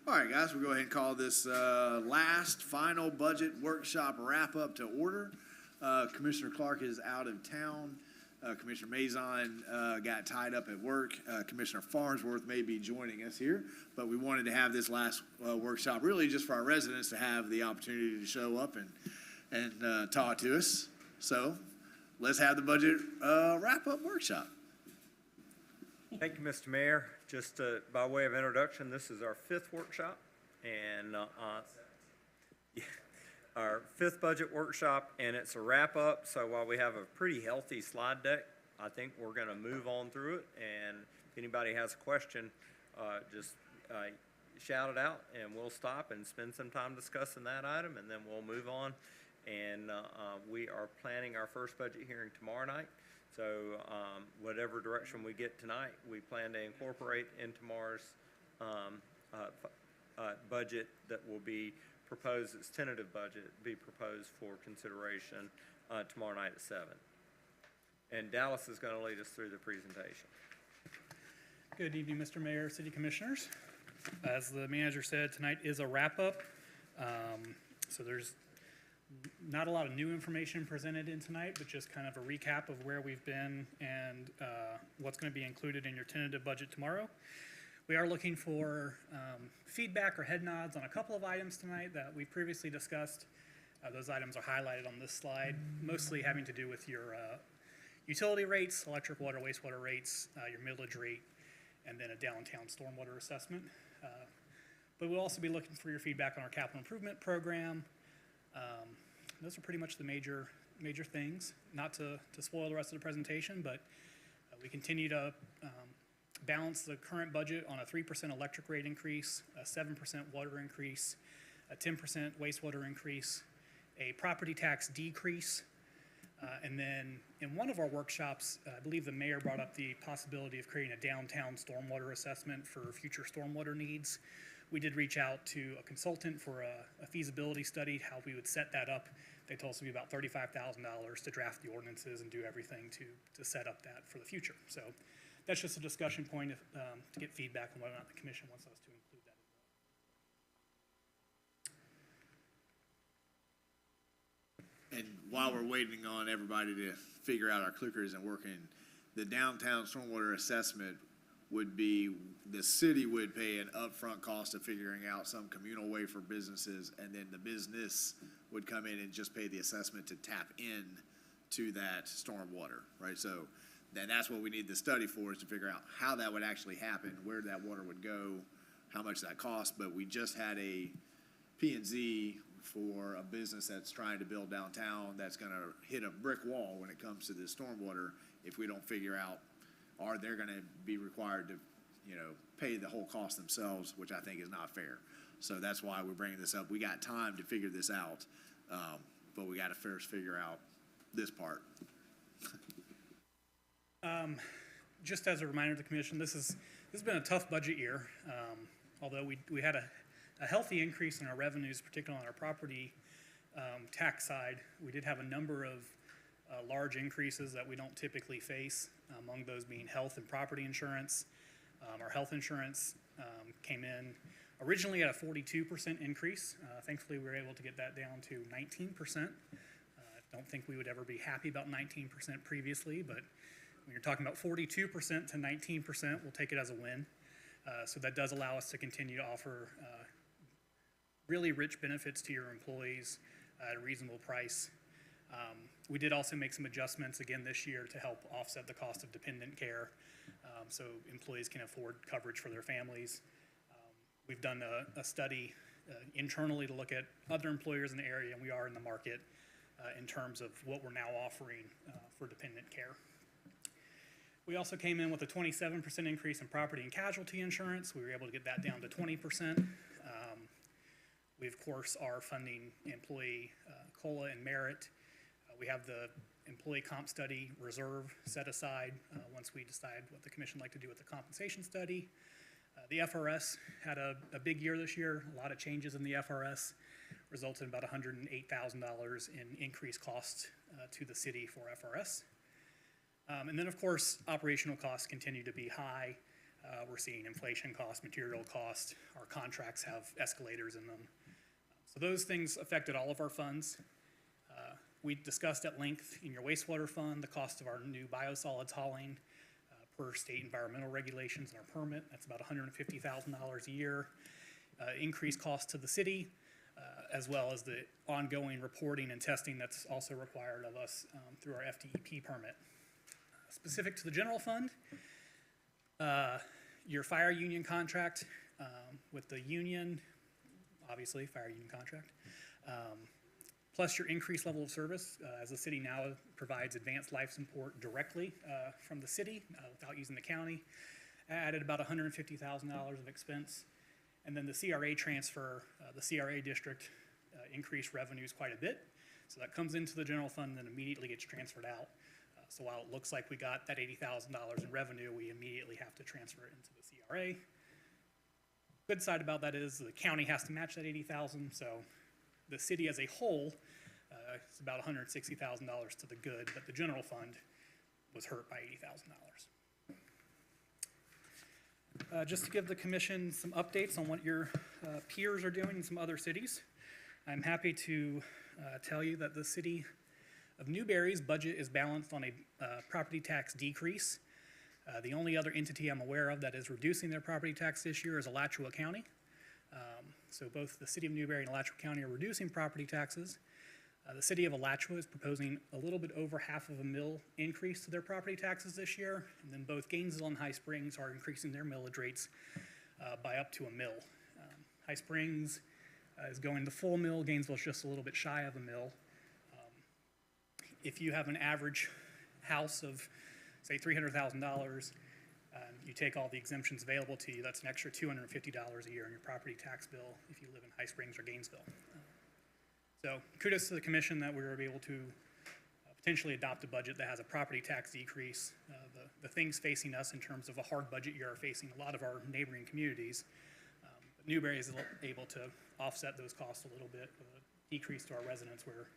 All right, guys, we'll go ahead and call this last final budget workshop wrap up to order. Commissioner Clark is out of town. Commissioner Mazon got tied up at work. Commissioner Farnsworth may be joining us here, but we wanted to have this last workshop really just for our residents to have the opportunity to show up and talk to us. So let's have the budget wrap up workshop. Thank you, Mr. Mayor. Just by way of introduction, this is our fifth workshop, and our fifth budget workshop, and it's a wrap up. So while we have a pretty healthy slide deck, I think we're going to move on through it. And if anybody has a question, just shout it out, and we'll stop and spend some time discussing that item, and then we'll move on. And we are planning our first budget hearing tomorrow night. So whatever direction we get tonight, we plan to incorporate in tomorrow's budget that will be proposed, its tentative budget, be proposed for consideration tomorrow night at 7. And Dallas is going to lead us through the presentation. Good evening, Mr. Mayor, City Commissioners. As the manager said, tonight is a wrap-up. So there's not a lot of new information presented in tonight, but just kind of a recap of where we've been and what's going to be included in your tentative budget tomorrow. We are looking for feedback or head nods on a couple of items tonight that we previously discussed. Those items are highlighted on this slide, mostly having to do with your utility rates, electric, water, wastewater rates, your millage rate, and then a downtown stormwater assessment. But we'll also be looking for your feedback on our capital improvement program. Those are pretty much the major things. Not to spoil the rest of the presentation, but we continue to balance the current budget on a 3% electric rate increase, a 7% water increase, a 10% wastewater increase, a property tax decrease, and then in one of our workshops, I believe the mayor brought up the possibility of creating a downtown stormwater assessment for future stormwater needs. We did reach out to a consultant for a feasibility study, how we would set that up. They told us it would be about $35,000 to draft the ordinances and do everything to set up that for the future. So that's just a discussion point to get feedback on whether or not the commission wants us to include that as well. And while we're waiting on everybody to figure out our clickers and working, the downtown stormwater assessment would be, the city would pay an upfront cost of figuring out some communal way for businesses, and then the business would come in and just pay the assessment to tap in to that stormwater, right? So then that's what we need the study for, is to figure out how that would actually happen, where that water would go, how much that costs. But we just had a P&Z for a business that's trying to build downtown that's going to hit a brick wall when it comes to this stormwater if we don't figure out, are they going to be required to, pay the whole cost themselves, which I think is not fair. So that's why we're bringing this up. We got time to figure this out, but we got to first figure out this part. Just as a reminder to the commission, this has been a tough budget year. Although we had a healthy increase in our revenues, particularly on our property tax side, we did have a number of large increases that we don't typically face, among those being health and property insurance. Our health insurance came in originally at a 42% increase. Thankfully, we were able to get that down to 19%. Don't think we would ever be happy about 19% previously, but when you're talking about 42% to 19%, we'll take it as a win. So that does allow us to continue to offer really rich benefits to your employees at a reasonable price. We did also make some adjustments again this year to help offset the cost of dependent care, so employees can afford coverage for their families. We've done a study internally to look at other employers in the area, and we are in the market in terms of what we're now offering for dependent care. We also came in with a 27% increase in property and casualty insurance. We were able to get that down to 20%. We, of course, are funding employee COLA and merit. We have the employee comp study reserve set aside once we decide what the commission would like to do with the compensation study. The FRS had a big year this year. A lot of changes in the FRS resulted in about $108,000 in increased costs to the city for FRS. And then, of course, operational costs continue to be high. We're seeing inflation costs, material costs. Our contracts have escalators in them. So those things affected all of our funds. We discussed at length in your wastewater fund the cost of our new biosolids hauling per state environmental regulations and our permit. That's about $150,000 a year. Increased cost to the city, as well as the ongoing reporting and testing that's also required of us through our FDEP permit. Specific to the general fund, your fire union contract with the union, obviously fire union contract, plus your increased level of service, as the city now provides advanced life support directly from the city without using the county, added about $150,000 of expense. And then the CRA transfer, the CRA district increased revenues quite a bit. So that comes into the general fund and then immediately gets transferred out. So while it looks like we got that $80,000 in revenue, we immediately have to transfer it into the CRA. Good side about that is the county has to match that $80,000, so the city as a whole, it's about $160,000 to the good, but the general fund was hurt by $80,000. Just to give the commission some updates on what your peers are doing in some other cities, I'm happy to tell you that the city of Newberry's budget is balanced on a property tax decrease. The only other entity I'm aware of that is reducing their property tax this year is Alachua County. So both the city of Newberry and Alachua County are reducing property taxes. The city of Alachua is proposing a little bit over $0.5 increase to their property taxes this year, and then both Gainesville and High Springs are increasing their millage rates by up to $1. High Springs is going the full mill. Gainesville is just a little bit shy of $1. If you have an average house of, say, $300,000, you take all the exemptions available to you, that's an extra $250 a year in your property tax bill if you live in High Springs or Gainesville. So kudos to the commission that we were able to potentially adopt a budget that has a property tax decrease. The things facing us in terms of a hard budget year are facing a lot of our neighboring communities. But Newberry is able to offset those costs a little bit with a decrease to our residents where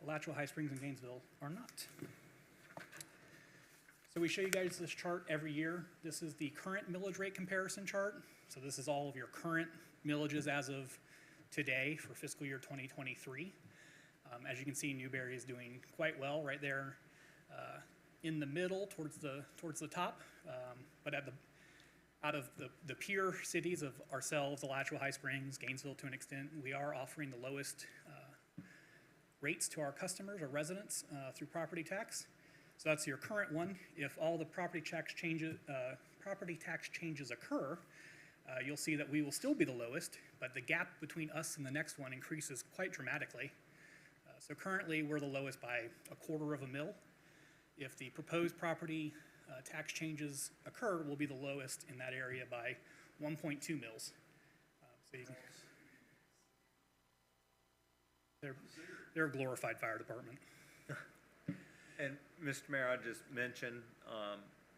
Alachua, High Springs, and Gainesville are not. So we show you guys this chart every year. This is the current millage rate comparison chart. So this is all of your current millages as of today for fiscal year 2023. As you can see, Newberry is doing quite well right there in the middle towards the top. But out of the peer cities of ourselves, Alachua, High Springs, Gainesville to an extent, we are offering the lowest rates to our customers or residents through property tax. So that's your current one. If all the property tax changes occur, you'll see that we will still be the lowest, but the gap between us and the next one increases quite dramatically. So currently, we're the lowest by $0.25. If the proposed property tax changes occur, we'll be the lowest in that area by 1.2 mils. So you can, they're a glorified fire department. And Mr. Mayor, I just mentioned,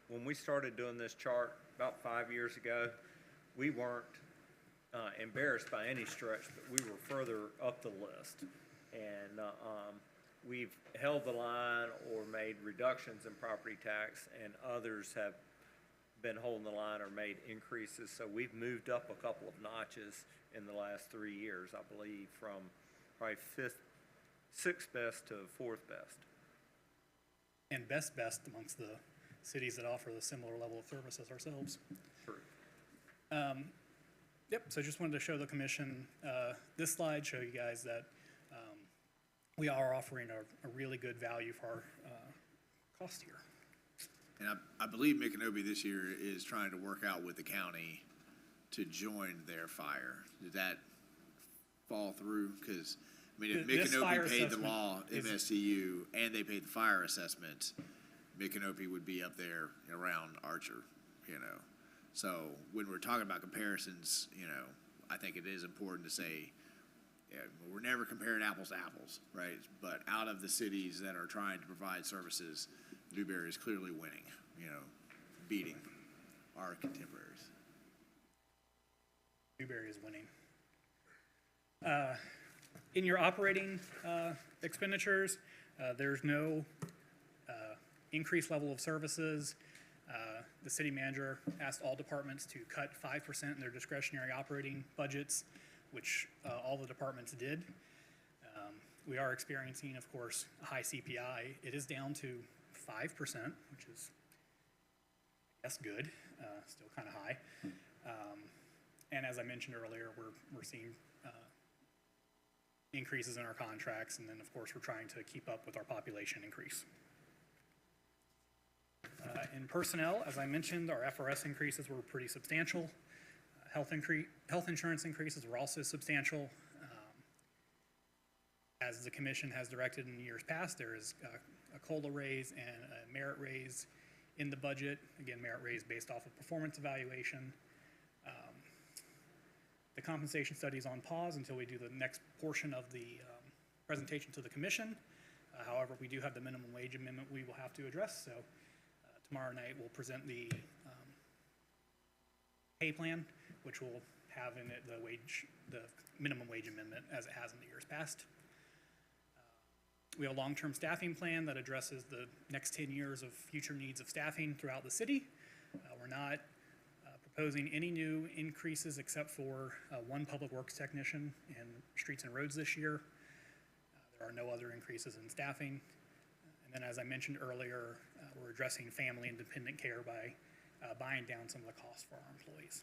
when we started doing this chart about 5 years ago, we weren't embarrassed by any stretch, but we were further up the list. And we've held the line or made reductions in property tax, and others have been holding the line or made increases. So we've moved up a couple of notches in the last 3 years, I believe, from probably sixth best to fourth best. And best amongst the cities that offer the similar level of service as ourselves. True. Yep, so just wanted to show the commission this slide, show you guys that we are offering a really good value for our cost here. And I believe Micanopy this year is trying to work out with the county to join their fire. Did that fall through? Because I mean, if Micanopy paid the law MSTU and they paid the fire assessment, Micanopy would be up there around Archer, you know. So when we're talking about comparisons, you know, I think it is important to say, yeah, we're never comparing apples to apples, right? But out of the cities that are trying to provide services, Newberry is clearly winning, you know, beating our contemporaries. Newberry is winning. In your operating expenditures, there's no increased level of services. the city manager asked all departments to cut 5% in their discretionary operating budgets, which all the departments did. We are experiencing, of course, a high CPI. It is down to 5%, which is, I guess, good, still kind of high. And as I mentioned earlier, we're seeing increases in our contracts, and then, of course, we're trying to keep up with our population increase. In personnel, as I mentioned, our FRS increases were pretty substantial. Health insurance increases were also substantial. As the commission has directed in years past, there is a COLA raise and a merit raise in the budget. Again, merit raise based off of performance evaluation. The compensation study is on pause until we do the next portion of the presentation to the commission. However, we do have the minimum wage amendment we will have to address. So tomorrow night we'll present the pay plan, which will have in it the minimum wage amendment as it has in the years past. We have a long-term staffing plan that addresses the next 10 years of future needs of staffing throughout the city. We're not proposing any new increases except for one public works technician in streets and roads this year. There are no other increases in staffing. And then, as I mentioned earlier, we're addressing family and dependent care by buying down some of the costs for our employees.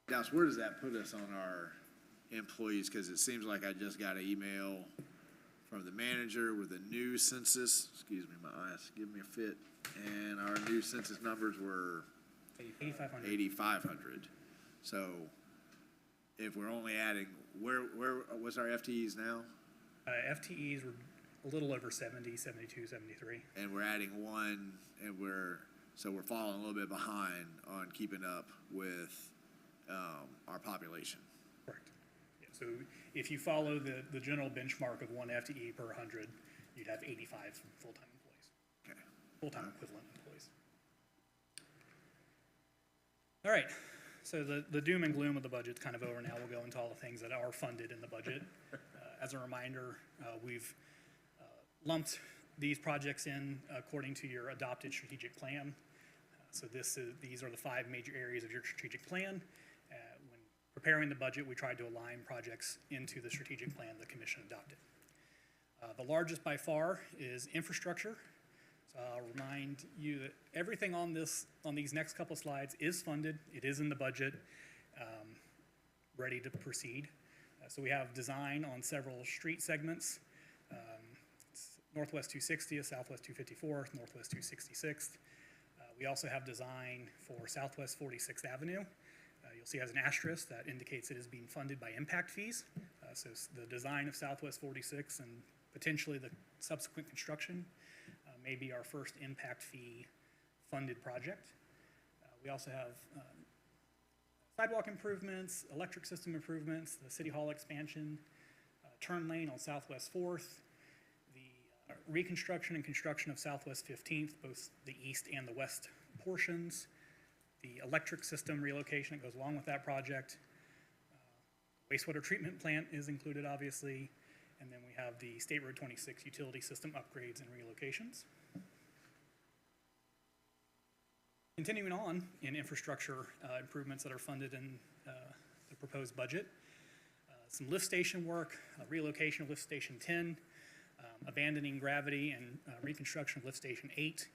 Dallas, where does that put us on our employees? Because it seems like I just got an email from the manager with a new census. Excuse me, my eyes give me a fit. And our new census numbers were 8,500. So if we're only adding, what's our FTEs now? FTEs were a little over 70, 72, 73. And we're adding one, and we're falling a little bit behind on keeping up with our population. Correct. Yeah, so if you follow the general benchmark of 1 FTE per 100, you'd have 85 full-time employees. Okay. Full-time equivalent employees. All right, so the doom and gloom of the budget's kind of over now. We'll go into all the things that are funded in the budget. As a reminder, we've lumped these projects in according to your adopted strategic plan. So these are the 5 major areas of your strategic plan. When preparing the budget, we tried to align projects into the strategic plan the commission adopted. The largest by far is infrastructure. So I'll remind you that everything on these next couple slides is funded. It is in the budget, ready to proceed. So we have design on several street segments. Northwest 260th, Southwest 254th, Northwest 266th. We also have design for Southwest 46th Avenue. You'll see as an asterisk that indicates it is being funded by impact fees. So the design of Southwest 46 and potentially the subsequent construction may be our first impact fee funded project. We also have sidewalk improvements, electric system improvements, the City Hall expansion, turn lane on Southwest 4th, the reconstruction and construction of Southwest 15th, both the east and the west portions, the electric system relocation that goes along with that project, wastewater treatment plant is included, obviously, and then we have the State Road 26 utility system upgrades and relocations. Continuing on in infrastructure improvements that are funded in the proposed budget, some lift station work, relocation of lift station 10, abandoning gravity and reconstruction of lift station 8,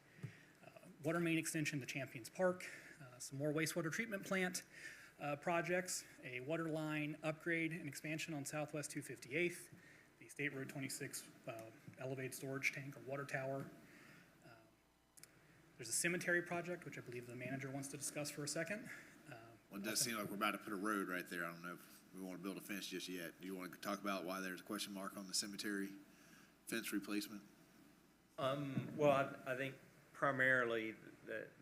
water main extension to Champions Park, some more wastewater treatment plant projects, a water line upgrade and expansion on Southwest 258th, the State Road 26 elevated storage tank or water tower. There's a cemetery project, which I believe the manager wants to discuss for a second. Well, it does seem like we're about to put a road right there. I don't know if we want to build a fence just yet. Do you want to talk about why there's a question mark on the cemetery fence replacement? Well, I think primarily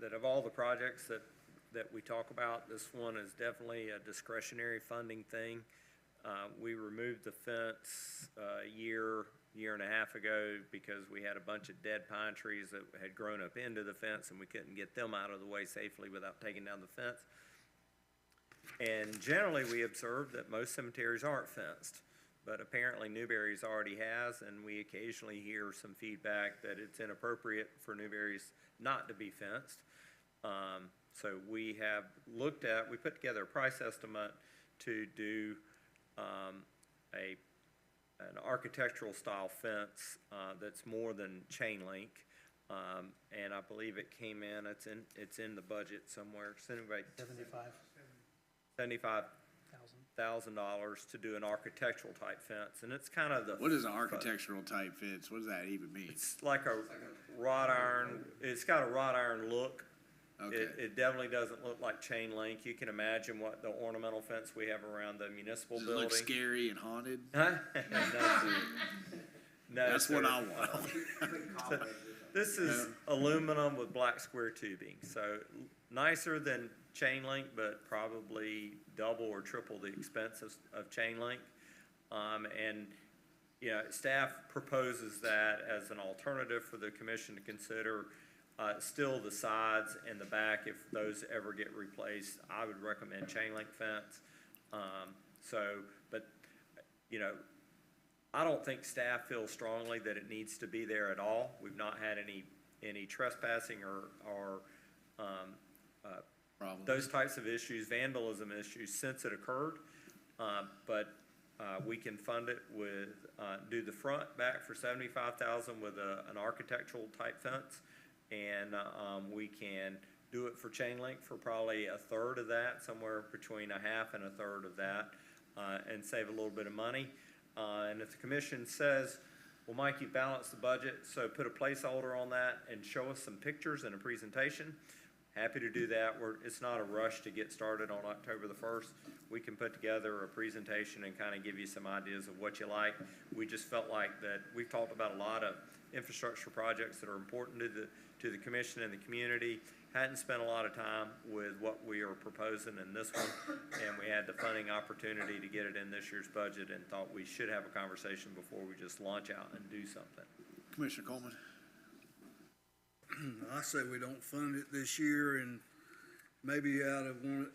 that of all the projects that we talk about, this one is definitely a discretionary funding thing. We removed the fence a year and a half ago because we had a bunch of dead pine trees that had grown up into the fence and we couldn't get them out of the way safely without taking down the fence. And generally we observed that most cemeteries aren't fenced, but apparently Newberry's already has, and we occasionally hear some feedback that it's inappropriate for Newberry's not to be fenced. So we put together a price estimate to do an architectural style fence that's more than chain link. And I believe it came in, it's in the budget somewhere. $75,000 to do an architectural type fence, and it's kind of the. What is an architectural type fence? What does that even mean? It's like a wrought iron, it's got a wrought iron look. Okay. It definitely doesn't look like chain link. You can imagine what the ornamental fence we have around the municipal Does it building. look scary and haunted? Huh? No, That's sir. what I want. This is aluminum with black square tubing, so nicer than chain link, but probably double or triple the expense of chain link. And, you know, staff proposes that as an alternative for the commission to consider. Still the sides and the back, if those ever get replaced, I would recommend chain link fence. But, you know, I don't think staff feels strongly that it needs to be there at all. We've not had any trespassing or those types of issues, vandalism issues since it occurred. But we can fund it with, do the front back for $75,000 with an architectural type fence. And we can do it for chain link for probably a third of that, somewhere between a half and a third of that, and save a little bit of money. And if the commission says, well, Mike, you balanced the budget, so put a placeholder on that and show us some pictures and a presentation, happy to do that. It's not a rush to get started on October the 1st. We can put together a presentation and kind of give you some ideas of what you like. We just felt like that we've talked about a lot of infrastructure projects that are important to the commission and the community. Hadn't spent a lot of time with what we are proposing in this one, and we had the funding opportunity to get it in this year's budget and thought we should have a conversation before we just launch out and do something. Commissioner Coleman? I say we don't fund it this year, and maybe out of where,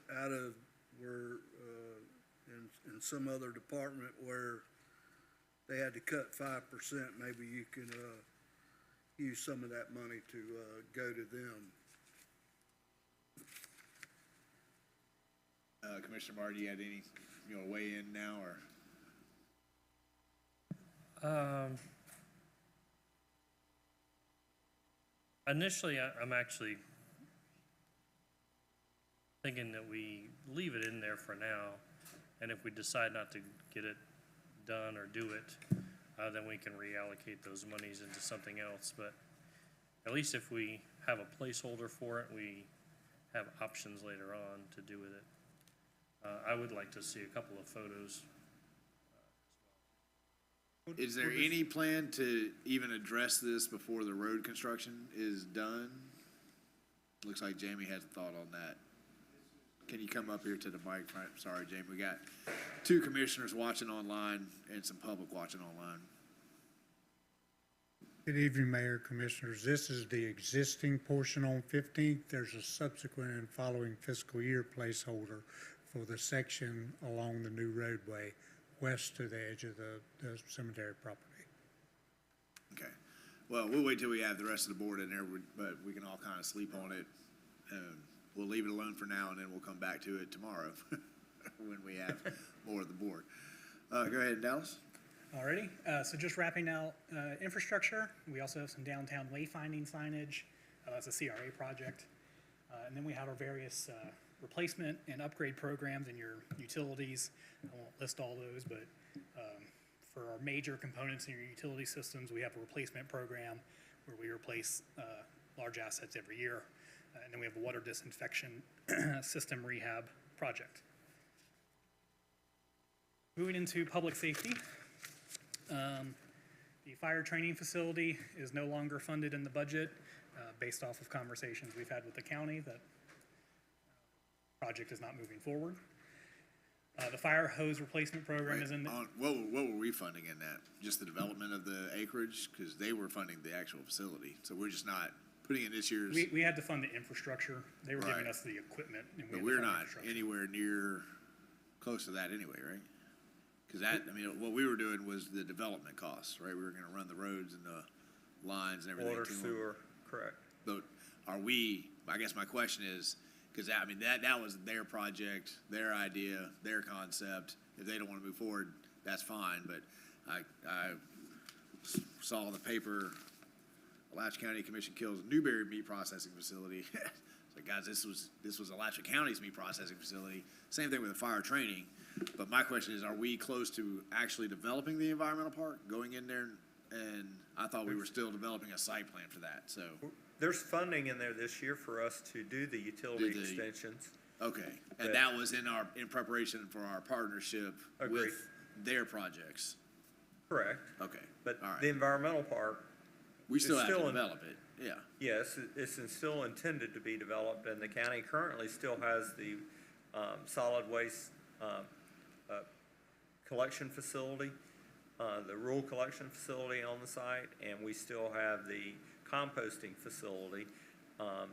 in some other department where they had to cut 5%, maybe you can, use some of that money to, go to them. Commissioner Marty, you had any, weigh in now, or? Initially, I'm actually thinking that we leave it in there for now, and if we decide not to get it done or do it, then we can reallocate those monies into something else. But at least if we have a placeholder for it, we have options later on to do with it. I would like to see a couple of photos. Is there any plan to even address this before the road construction is done? Looks like Jamie has a thought on that. Can you come up here to the mic? Sorry, Jamie, we got 2 commissioners watching online and some public watching online. Good evening, Mayor, Commissioners. This is the existing portion on 15th. There's a subsequent and following fiscal year placeholder for the section along the new roadway west to the edge of the cemetery property. Okay. Well, we'll wait till we have the rest of the board in there, but we can all kind of sleep on it. We'll leave it alone for now, and then we'll come back to it tomorrow when we have more of the board. Go ahead, Dallas. Alrighty, so just wrapping out infrastructure. We also have some downtown wayfinding signage. That's a CRA project. And then we have our various replacement and upgrade programs in your utilities. I won't list all those, but for our major components in your utility systems, we have a replacement program where we replace large assets every year. And then we have a water disinfection system rehab project. Moving into public safety. The fire training facility is no longer funded in the budget based off of conversations we've had with the county that project is not moving forward. The fire hose replacement program is in. What were we funding in that? Just the development of the acreage? Because they were funding the actual facility. So we're just not putting in this year's. We had to fund the infrastructure. They were giving us the equipment. And but we're not anywhere near close to that anyway, right? Cause that, I mean, what we were doing was the development costs, right? We were gonna run the roads and the lines and everything. Water, to 'em. sewer, correct. But are we, I guess my question is, cause that, I mean, that was their project, their idea, their concept. If they don't wanna move forward, that's fine, but I saw in the paper, Alachua County Commission kills Newberry meat processing facility. It's like, guys, this was Alachua County's meat processing facility. Same thing with the fire training. But my question is, are we close to actually developing the environmental park, going in there? And I thought we were still developing a site plan for that, so, There's funding in there this year for us to do the utility Do the- extensions. okay. Yeah. And that was in preparation for our partnership Agreed. with their projects. Correct. Okay, But all right. the environmental park, We still it's have to still in- develop it, yeah. yes, it's still intended to be developed, and the county currently still has the solid waste collection facility, the rural collection facility on the site, and we still have the composting facility. So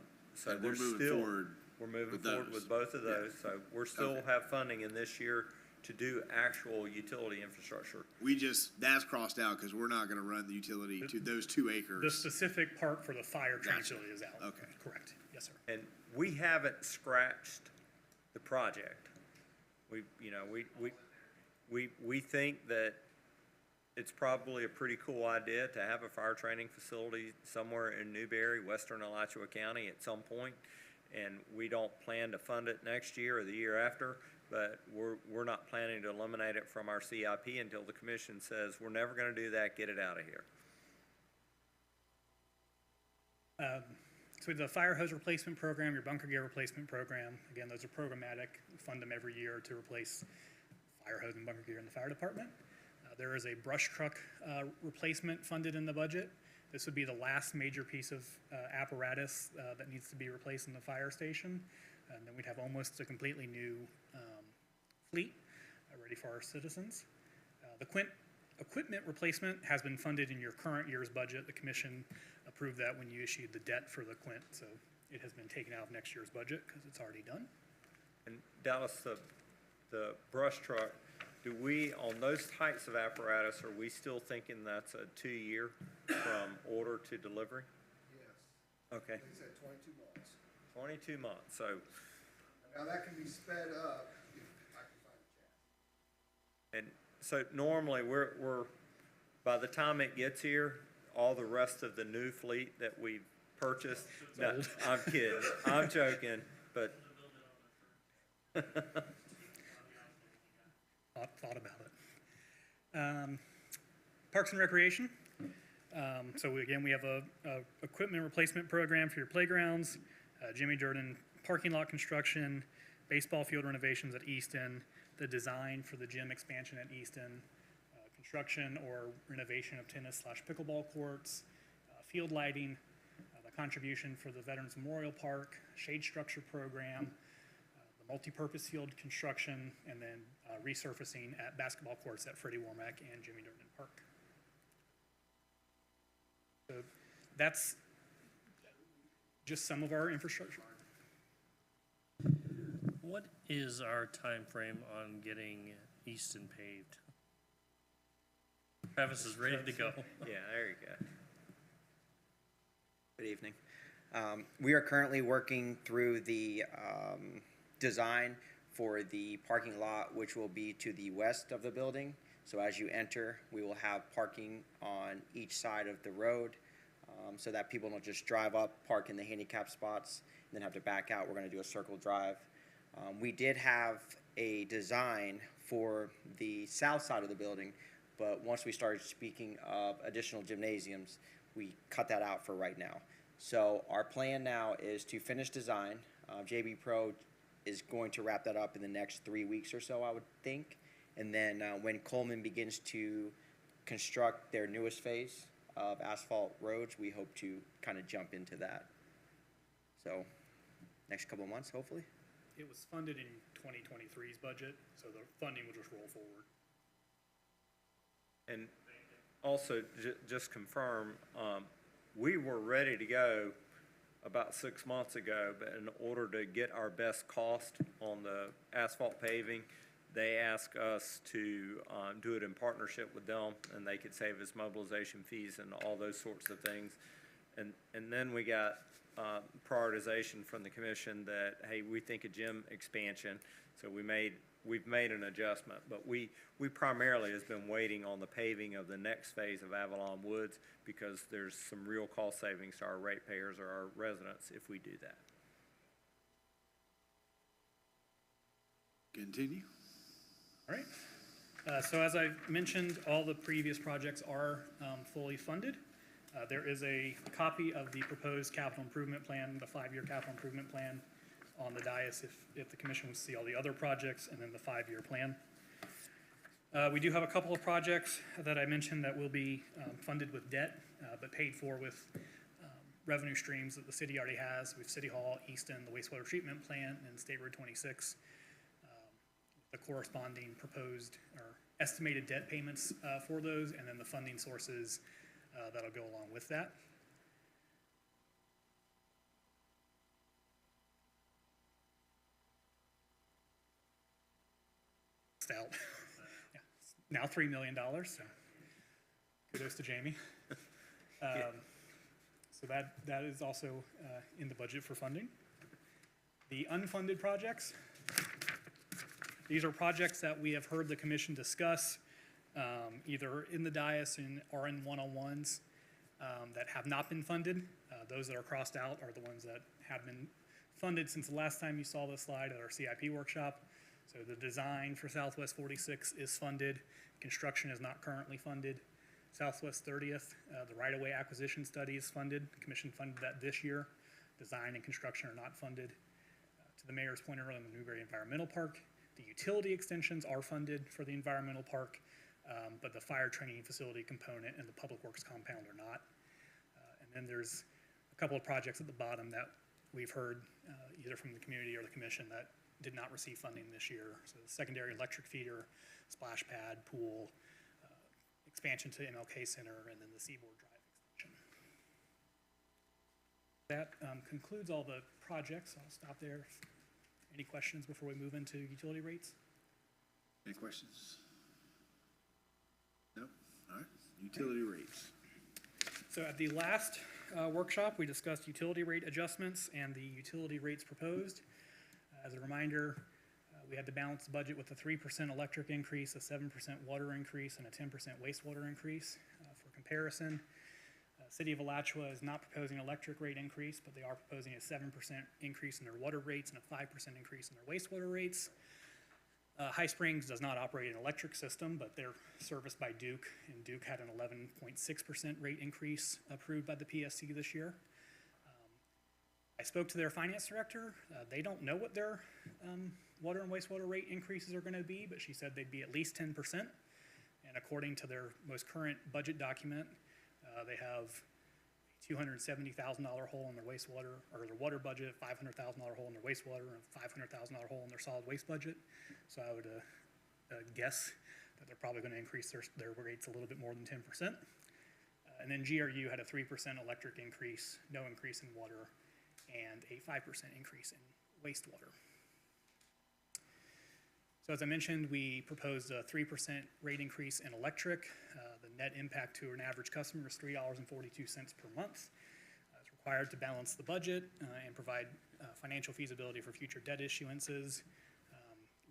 And we're there's moving still, forward we're moving with forward those. with both of Yeah. those, so we're still Okay. have funding in this year to do actual utility infrastructure. That's crossed out because we're not gonna run the utility to those 2 The acres. specific part for the fire training Gotcha. facility is out. Okay. Correct, yes, sir. And we haven't scratched the project. We think that it's probably a pretty cool idea to have a fire training facility somewhere in Newberry, western Alachua County at some point. And we don't plan to fund it next year or the year after, but we're not planning to eliminate it from our CIP until the commission says, we're never gonna do that, get it out of here. So the fire hose replacement program, your bunker gear replacement program, again, those are programmatic, fund them every year to replace fire hose and bunker gear in the fire department. There is a brush truck replacement funded in the budget. This would be the last major piece of apparatus that needs to be replaced in the fire station. And then we'd have almost a completely new fleet ready for our citizens. The equipment replacement has been funded in your current year's budget. The commission approved that when you issued the debt for the Quint, so it has been taken out of next year's budget because it's already done. And Dallas, the brush truck, do we, on those types of apparatus, are we still thinking that's a 2-year from order to delivery? Yes, Okay, he said 22 months. 22 months, so, Now, that can be sped up if I can find a chassis. and so normally we're, by the time it gets here, all the rest of the new fleet that we've purchased, no, I'm kidding, I'm joking, but Thought about it. Parks and Recreation. So again, we have a equipment replacement program for your playgrounds, Jimmy Durden parking lot construction, baseball field renovations at Easton, the design for the gym expansion at Easton, construction or renovation of tennis/pickleball courts, field lighting, the contribution for the Veterans Memorial Park, shade structure program, the multipurpose field construction, and then resurfacing at basketball courts at Freddie Warmack and Jimmy Durden Park. So that's just some of our infrastructure. What is our time frame on getting Easton paved? Travis is ready to go. yeah, there you go. Good evening. We are currently working through the design for the parking lot, which will be to the west of the building. So as you enter, we will have parking on each side of the road, so that people don't just drive up, park in the handicap spots, and then have to back out. We're going to do a circle drive. We did have a design for the south side of the building, but once we started speaking of additional gymnasiums, we cut that out for right now. So our plan now is to finish design. JB Pro is going to wrap that up in the next 3 weeks or so, I would think. And then when Coleman begins to construct their newest phase of asphalt roads, we hope to kind of jump into that. So next couple of months, hopefully. It was funded in 2023's budget, so the funding will just roll forward. And also, just confirm, we were ready to go about 6 months ago, but in order to get our best cost on the asphalt paving, they ask us to do it in partnership with them, and they could save us mobilization fees and all those sorts of things. And then we got prioritization from the commission that, hey, we think a gym expansion, so we've made an adjustment, but we primarily has been waiting on the paving of the next phase of Avalon Woods because there's some real cost savings to our ratepayers or our residents if we do that. Continue. All right. So as I mentioned, all the previous projects are fully funded. There is a copy of the proposed capital improvement plan, the 5-year capital improvement plan, on the dais if the commission wants to see all the other projects and then the 5-year plan. We do have a couple of projects that I mentioned that will be funded with debt, but paid for with revenue streams that the city already has. We have City Hall, Easton, the wastewater treatment plant, and State Road 26. The corresponding proposed or estimated debt payments for those, and then the funding sources that'll go along with that. Out. Yeah. Now $3 million, so kudos to Jamie. So that is also in the budget for funding. The unfunded projects, these are projects that we have heard the commission discuss either in the dais or in one-on-ones that have not been funded. Those that are crossed out are the ones that have been funded since the last time you saw this slide at our CIP workshop. So the design for Southwest 46 is funded. Construction is not currently funded. Southwest 30th, the right-of-way acquisition study is funded. The commission funded that this year. Design and construction are not funded. To the mayor's point earlier, in the Newberry Environmental Park, the utility extensions are funded for the environmental park, but the fire training facility component and the public works compound are not. And then there's a couple of projects at the bottom that we've heard either from the community or the commission that did not receive funding this year. So the secondary electric feeder, splash pad, pool, expansion to MLK Center, and then the Seaboard Drive extension. That concludes all the projects. I'll stop there. Any questions before we move into utility rates? Any questions? No? All right. Utility rates. So at the last workshop, we discussed utility rate adjustments and the utility rates proposed. As a reminder, we had to balance the budget with a 3% electric increase, a 7% water increase, and a 10% wastewater increase. For comparison, City of Alachua is not proposing an electric rate increase, but they are proposing a 7% increase in their water rates and a 5% increase in their wastewater rates. High Springs does not operate an electric system, but they're serviced by Duke, and Duke had an 11.6% rate increase approved by the PSC this year. I spoke to their finance director. They don't know what their water and wastewater rate increases are going to be, but she said they'd be at least 10%. And according to their most current budget document, they have a $270,000 hole in their wastewater, or their water budget, $500,000 hole in their wastewater, and a $500,000 hole in their solid waste budget. So I would guess that they're probably going to increase their rates a little bit more than 10%. And then GRU had a 3% electric increase, no increase in water, and a 5% increase in wastewater. So as I mentioned, we proposed a 3% rate increase in electric. The net impact to an average customer is $3.42 per month. It's required to balance the budget and provide financial feasibility for future debt issuances.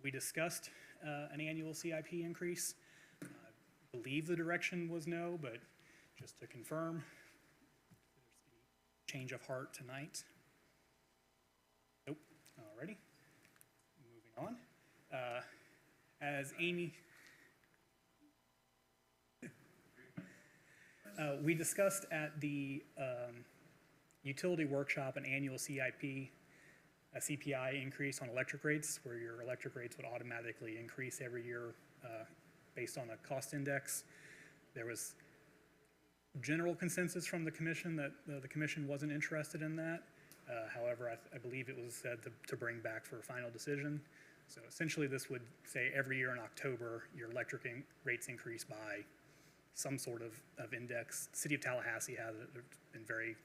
We discussed an annual CIP increase. I believe the direction was no, but just to confirm, if there's any change of heart tonight. Nope. Alrighty. Moving on. As Amy, we discussed at the utility workshop an annual CIP, a CPI increase on electric rates, where your electric rates would automatically increase every year based on a cost index. There was general consensus from the commission that the commission wasn't interested in that. However, I believe it was said to bring back for a final decision. So essentially this would say every year in October, your electric rates increase by some sort of index. City of Tallahassee has it. It's been very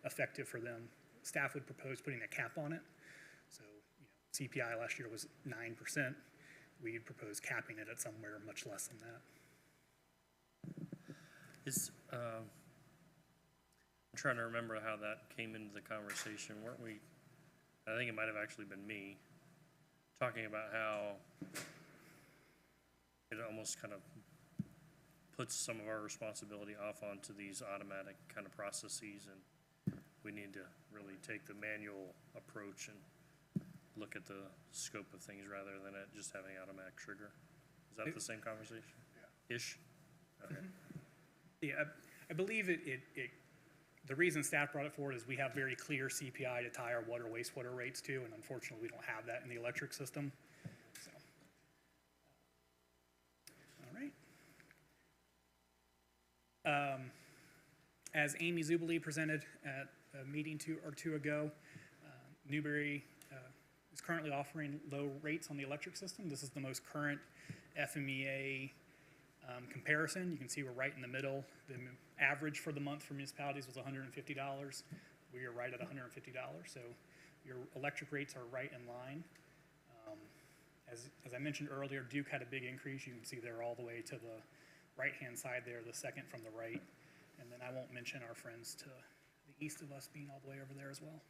effective for them. Staff would propose putting a cap on it. So CPI last year was 9%. we'd propose capping it at somewhere much less than that. I'm trying to remember how that came into the conversation. Weren't we, I think it might have actually been me, talking about how it almost kind of puts some of our responsibility off onto these automatic kind of processes, and we need to really take the manual approach and look at the scope of things rather than it just having automatic trigger. Is that the same conversation? Yeah. Ish? Okay. Yeah, I believe the reason staff brought it forward is we have very clear CPI to tie our water wastewater rates to, and unfortunately, we don't have that in the electric system. So, all right. As Amy Zubelee presented at a meeting two ago, Newberry is currently offering low rates on the electric system. This is the most current FMEA comparison. You can see we're right in the middle. The average for the month for municipalities was $150. We are right at $150, so your electric rates are right in line. As I mentioned earlier, Duke had a big increase. You can see they're all the way to the right-hand side there, the second from the right. And then I won't mention our friends to the east of us being all the way over there as well.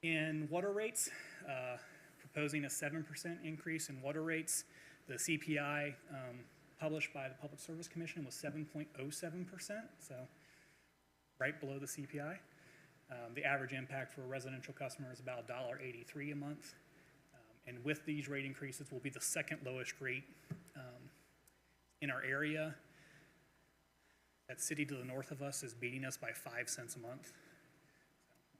In water rates, proposing a 7% increase in water rates. The CPI published by the Public Service Commission was 7.07%, so right below the CPI. The average impact for a residential customer is about $1.83 a month. And with these rate increases, will be the second lowest rate in our area. That city to the north of us is beating us by 5 cents a month.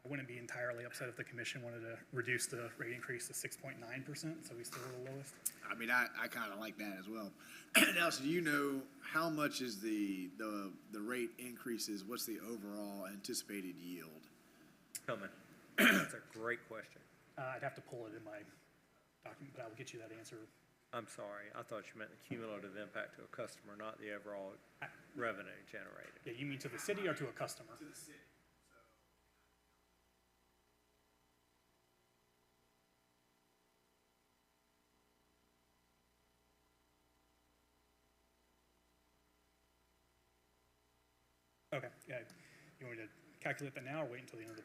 I wouldn't be entirely upset if the commission wanted to reduce the rate increase to 6.9%, so we still are the lowest. I mean, I kind of like that as well. Now, so do you know how much is the rate increases? What's the overall anticipated yield? Coming. That's a great question. I'd have to pull it in my document, but I will get you that answer. I'm sorry, I thought you meant the cumulative impact to a customer, not the overall revenue generated. Yeah, you mean to the city or to a customer? To the city. Okay, yeah. You want me to calculate that now or wait until the end of the?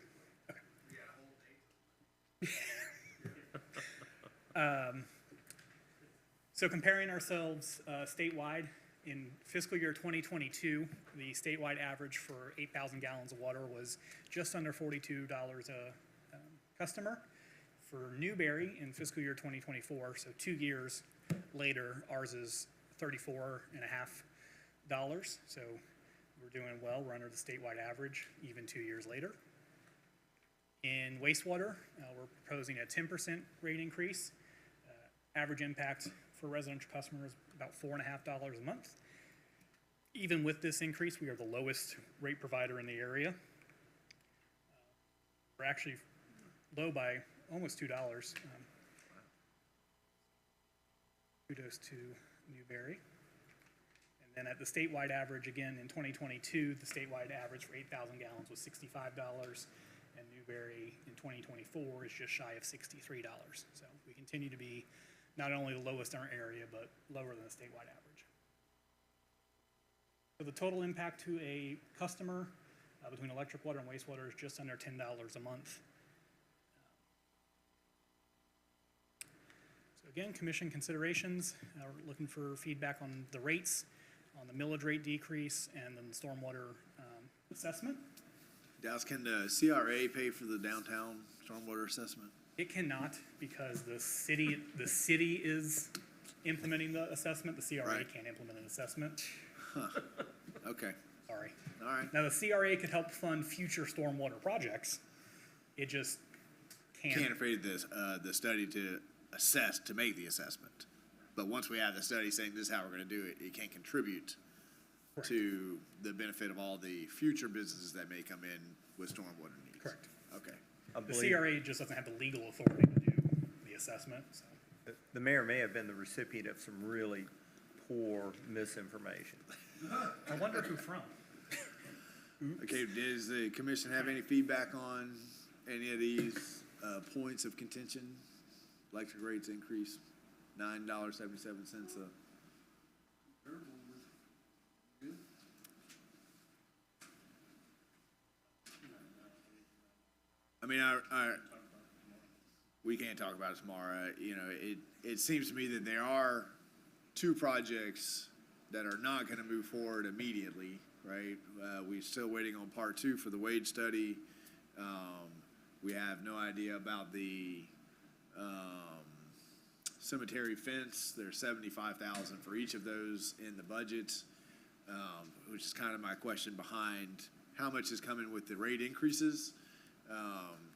Okay. So comparing ourselves statewide, in fiscal year 2022, the statewide average for 8,000 gallons of water was just under $42 a customer. For Newberry in fiscal year 2024, so 2 years later, ours is $34.50. So we're doing well. We're under the statewide average, even 2 years later. In wastewater, we're proposing a 10% rate increase. Average impact for residential customers about $4.50 a month. Even with this increase, we are the lowest rate provider in the area. We're actually low by almost $2. Kudos to Newberry. And then at the statewide average, again, in 2022, the statewide average for 8,000 gallons was $65, and Newberry in 2024 is just shy of $63. So we continue to be not only the lowest in our area, but lower than the statewide average. So the total impact to a customer between electric, water, and wastewater is just under $10 a month. So again, commission considerations. We're looking for feedback on the rates, on the millage rate decrease, and then the stormwater assessment. Dallas, can the CRA pay for the downtown stormwater assessment? It cannot, because the city is implementing the assessment. The CRA Right. can't implement an assessment. Okay, Sorry. all right. Now, the CRA could help fund future stormwater projects. It just Can't can't. afraid the study to assess, to make the assessment. But once we have the study saying this is how we're gonna do it, it can't contribute Correct. to the benefit of all the future businesses that may come in with stormwater needs. Correct. Okay. I The believe CRA just doesn't have the legal authority to do the assessment, so. the mayor may have been the recipient of some really poor misinformation. I wonder who from. Okay, does the commission have any feedback on any of these points of contention? electric rates increase $9.77 a. I mean, we can't talk about it tomorrow. You know, it seems to me that there are two projects that are not gonna move forward immediately, right? We're still waiting on part two for the wage study. We have no idea about the, cemetery fence. There's 75,000 for each of those in the budget, which is kind of my question behind how much is coming with the rate increases.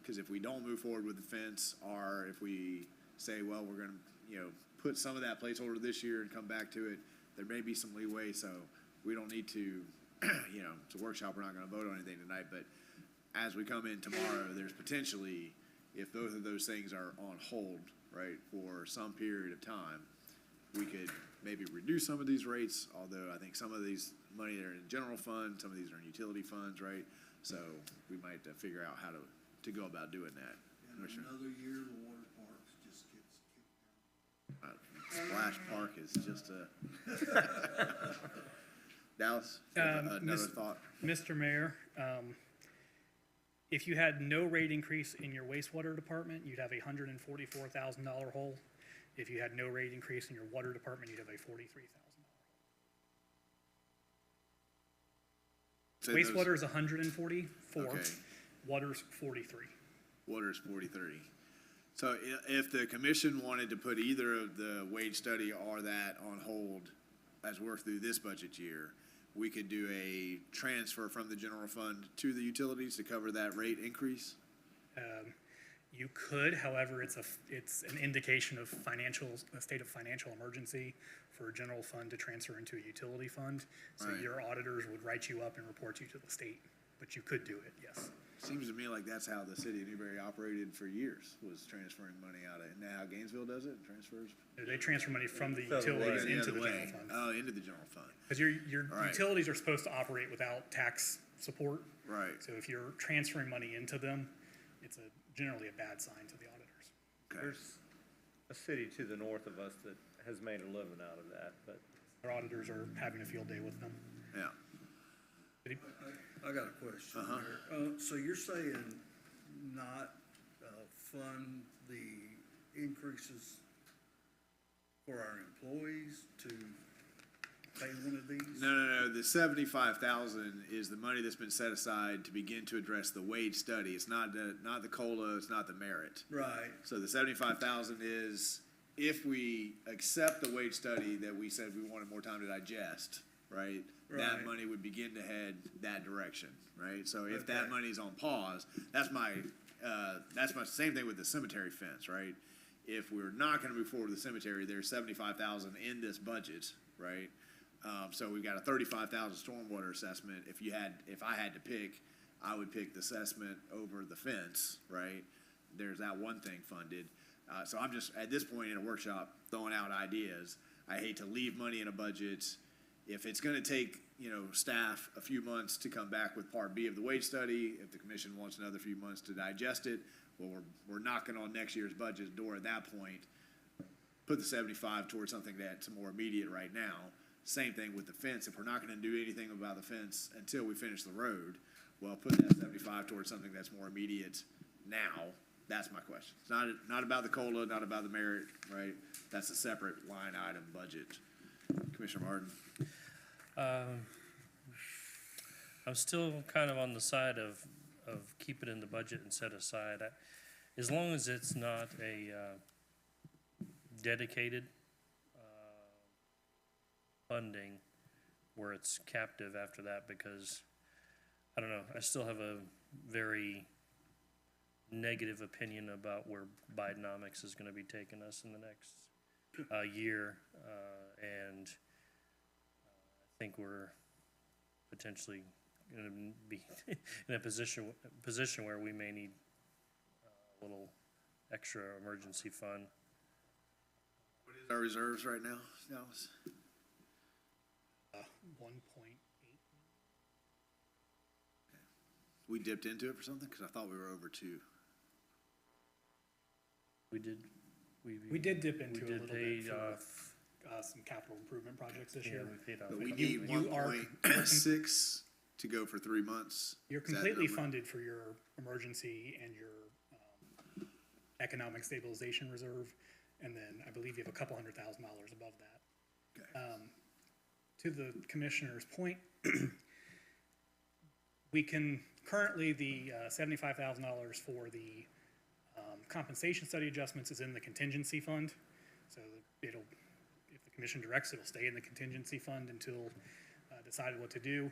Because if we don't move forward with the fence, or if we say, well, we're gonna, you know, put some of that placeholder this year and come back to it, there may be some leeway, so we don't need to, you know, it's a workshop, we're not gonna vote on anything tonight, but as we come in tomorrow, there's potentially, if both of those things are on hold, right, for some period of time, we could maybe reduce some of these rates, although I think some of these money are in general fund, some of these are in utility funds, right? So we might figure out how to go about doing that. And Commissioner? another year, the water parks just gets kicked Splash Park is just a. Dallas, you have another Mis- thought? Mr. Mayor, if you had no rate increase in your wastewater department, you'd have a $144,000 hole. If you had no rate increase in your water department, you'd have a $43,000. Say those- Wastewater is 144, Okay. water's 43. Water's 43. So if the commission wanted to put either of the wage study or that on hold as we're through this budget year, we could do a transfer from the general fund to the utilities to cover that rate increase? You could, however, it's an indication of a state of financial emergency for a general fund to transfer into a utility fund. So Right. your auditors would write you up and report you to the state, but you could do it, yes. Seems to me like that's how the city of Newberry operated for years, was transferring money out of, isn't that how Gainesville does it, transfers? They transfer money from the The other way. utilities The into other the way. general fund. Oh, into the general fund, Because your Right. utilities are supposed to operate without tax support. right, So if you're transferring money into them, it's generally a bad sign to the auditors. okay. There's a city to the north of us that has made a living out of that, but Our auditors are having a field day with them. Yeah, I got a question Uh-huh. here. So you're saying not, fund the increases for our employees to pay one of these? no, the 75,000 is the money that's been set aside to begin to address the wage study. It's not the COLA, it's not the merit. Right, So the 75,000 is if we accept the wage study that we said we wanted more time to digest, right? That Right. money would begin to head that direction, right? So if that Okay. money's on pause, that's my same thing with the cemetery fence, right? If we're not gonna move forward with the cemetery, there's 75,000 in this budget, right? So we've got a 35,000 stormwater assessment. If I had to pick, I would pick the assessment over the fence, right? There's that one thing funded. So I'm just, at this point in a workshop, throwing out ideas. I hate to leave money in a budget. If it's gonna take, you know, staff a few months to come back with part B of the wage study, if the commission wants another few months to digest it, well, we're knocking on next year's budget door at that point. Put the 75 towards something that's more immediate right now. Same thing with the fence. If we're not gonna do anything about the fence until we finish the road, well, put that 75 towards something that's more immediate now. That's my question. It's not about the COLA, not about the merit, right? That's a separate line item budget. Commissioner Martin? I'm still kind of on the side of keep it in the budget and set aside. As long as it's not a dedicated funding where it's captive after that, because, I don't know, I still have a very negative opinion about where Bidenomics is gonna be taking us in the next year, and I think we're potentially gonna be in a position where we may need a little extra emergency fund. What is our reserves right now, Dallas? 1.8. We dipped into it for something? Because I thought we were over 2. We did, We did dip into a did little pay bit for, off. some capital improvement projects this Yeah, year. we paid off. But we you- need you are- 1.6 to go for 3 months. You're Is that completely number? funded for your emergency and your economic stabilization reserve, and then I believe you have a couple $100,000 above that. Okay. To the commissioner's point, we can, currently, the $75,000 for the compensation study adjustments is in the contingency fund. So it'll, if the commission directs, it'll stay in the contingency fund until decided what to do.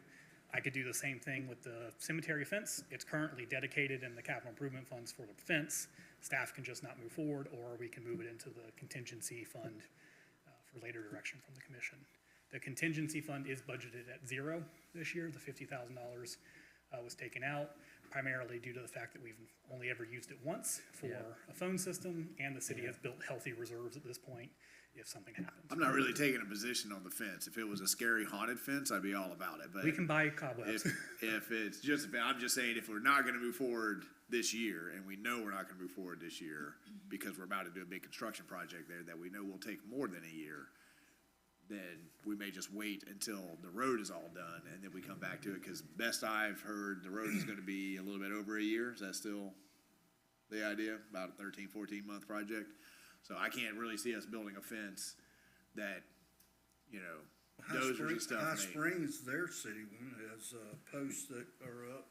I could do the same thing with the cemetery fence. It's currently dedicated in the capital improvement funds for the fence. Staff can just not move forward, or we can move it into the contingency fund for later direction from the commission. The contingency fund is budgeted at 0 this year. The $50,000 was taken out primarily due to the fact that we've only ever used it once for a phone system, and the city has built healthy reserves at this point if something happens. I'm not really taking a position on the fence. If it was a scary haunted fence, I'd be all about it, but. We can buy cobwebs. If it's just, I'm just saying, if we're not gonna move forward this year, and we know we're not gonna move forward this year, because we're about to do a big construction project there that we know will take more than a year, then we may just wait until the road is all done, and then we come back to it, cause best I've heard, the road is gonna be a little bit over a year. Is that still the idea? About a 13, 14-month project? So I can't really see us building a fence that, you know, dozers and stuff. High may- Springs, their city one has, posts that are up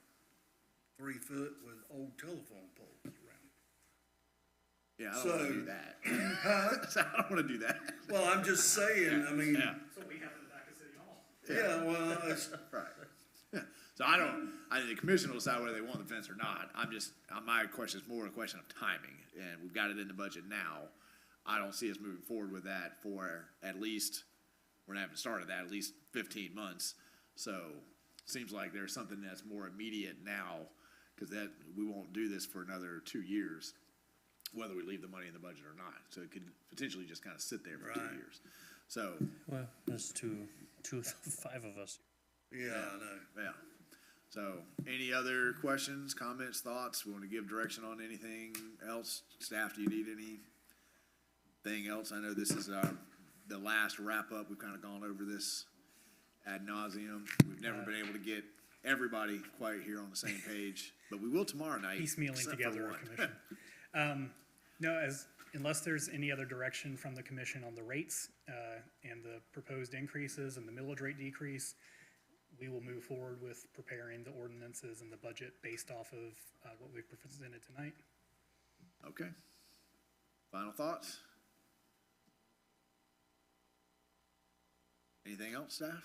3 foot with old telephone poles around it. Yeah, I don't wanna So- do that. So I don't wanna do that. Well, I'm just saying, I mean, Yeah, So we have in the back of City Hall. yeah, well, it's, right. Yeah, so I think the commission will decide whether they want the fence or not. My question is more a question of timing, and we've got it in the budget now. I don't see us moving forward with that for at least, we're not even started that, at least 15 months. So, seems like there's something that's more immediate now, cause we won't do this for another 2 years, whether we leave the money in the budget or not. So it could potentially just kinda sit there for 2 Right. years. So, Well, there's two of the 5 of us. yeah, I know. yeah. So, any other questions, comments, thoughts? We want to give direction on anything else? Staff, do you need anything else? I know this is the last wrap-up. We've kind of gone over this ad nauseum. We've never been able to get everybody quite here on the same page, but we will tomorrow night. Piecemealing except for together a one. commission. No, unless there's any other direction from the commission on the rates, and the proposed increases and the millage rate decrease, we will move forward with preparing the ordinances and the budget based off of, what we've presented tonight. Okay. Final thoughts? Anything else, staff?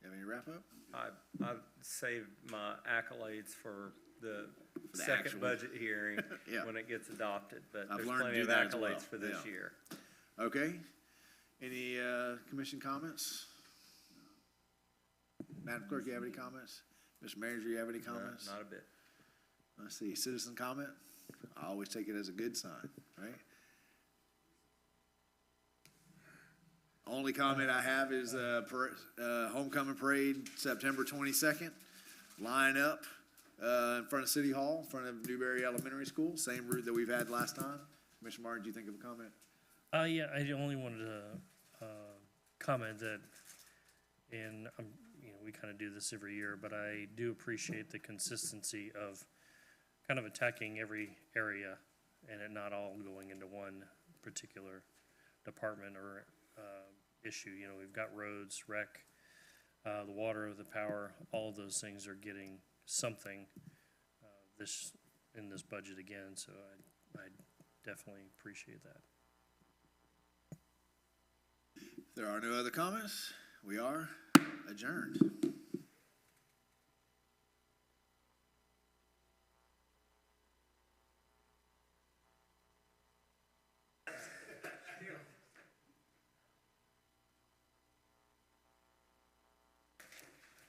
You have any wrap-up? I've saved my accolades for the the second actual- budget hearing Yeah. when it gets adopted, but I've there's learned to plenty do of that as well, accolades for this yeah. year. Okay. Any commission comments? Madam Clerk, you have any comments? Mr. Manager, you have any comments? Not a bit. Let's see, citizen comment? I always take it as a good sign, right? Only comment I have is homecoming parade, September 22nd. Line up in front of City Hall, in front of Newberry Elementary School, same route that we've had last time. Commissioner Martin, do you think of a comment? Yeah, I only wanted to comment that, and we kind of do this every year, but I do appreciate the consistency of kind of attacking every area and it not all going into one particular department or issue. We've got roads, rec, the water, the power, all of those things are getting something in this budget again, so I definitely appreciate that. If there are no other comments, we are adjourned.